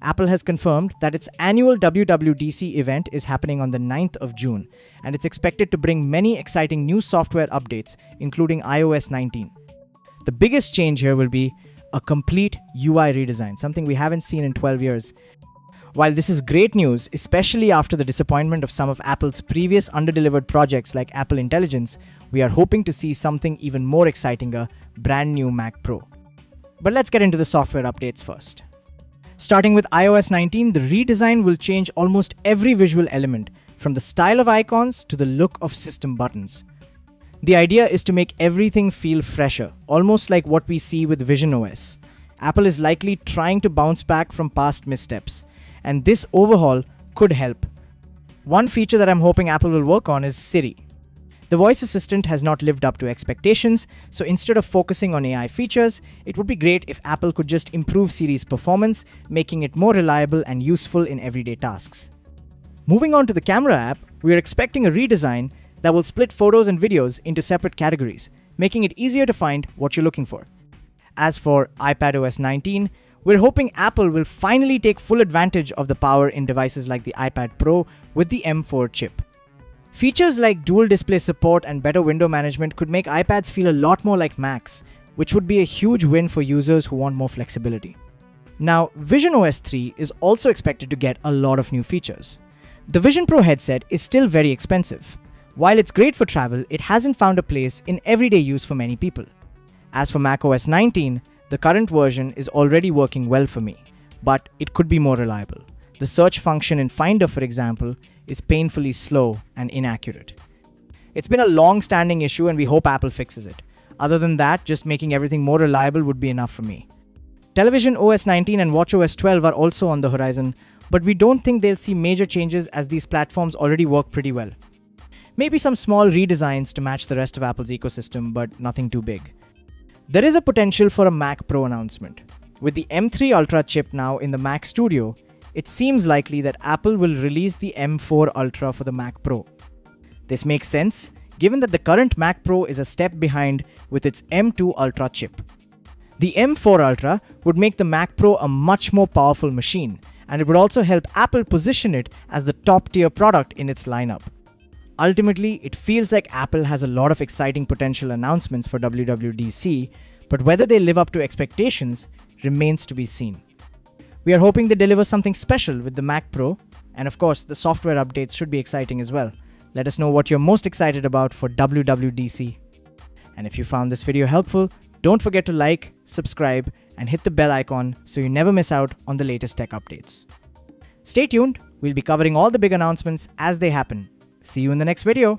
Apple has confirmed that its annual WWDC event is happening on the 9th of June, and it's expected to bring many exciting new software updates, including iOS 19. The biggest change here will be a complete UI redesign, something we haven't seen in 12 years. While this is great news, especially after the disappointment of some of Apple's previous underdelivered projects like Apple Intelligence, we are hoping to see something even more exciting, a brand new Mac Pro. But let's get into the software updates first. Starting with iOS 19, the redesign will change almost every visual element, from the style of icons to the look of system buttons. The idea is to make everything feel fresher, almost like what we see with VisionOS. Apple is likely trying to bounce back from past missteps, and this overhaul could help. One feature that I'm hoping Apple will work on is Siri. The voice assistant has not lived up to expectations, so instead of focusing on AI features, it would be great if Apple could just improve Siri's performance, making it more reliable and useful in everyday tasks. Moving on to the camera app, we are expecting a redesign that will split photos and videos into separate categories, making it easier to find what you're looking for. As for iPadOS 19, we're hoping Apple will finally take full advantage of the power in devices like the iPad Pro with the M4 chip. Features like dual display support and better window management could make iPads feel a lot more like Macs, which would be a huge win for users who want more flexibility. Now, VisionOS 3 is also expected to get a lot of new features. The Vision Pro headset is still very expensive. While it's great for travel, it hasn't found a place in everyday use for many people. As for macOS 19, the current version is already working well for me, but it could be more reliable. The search function in Finder, for example, is painfully slow and inaccurate. It's been a long-standing issue and we hope Apple fixes it. Other than that, just making everything more reliable would be enough for me. Television OS 19 and watchOS 12 are also on the horizon, but we don't think they'll see major changes as these platforms already work pretty well. Maybe some small redesigns to match the rest of Apple's ecosystem, but nothing too big. There is a potential for a Mac Pro announcement. With the M3 Ultra chip now in the Mac Studio, it seems likely that Apple will release the M4 Ultra for the Mac Pro. This makes sense, given that the current Mac Pro is a step behind with its M2 Ultra chip. The M4 Ultra would make the Mac Pro a much more powerful machine, and it would also help Apple position it as the top-tier product in its lineup. Ultimately, it feels like Apple has a lot of exciting potential announcements for WWDC, but whether they live up to expectations remains to be seen. We are hoping they deliver something special with the Mac Pro, and of course, the software updates should be exciting as well. Let us know what you're most excited about for WWDC. And if you found this video helpful, don't forget to like, subscribe, and hit the bell icon so you never miss out on the latest tech updates. Stay tuned, we'll be covering all the big announcements as they happen. See you in the next video.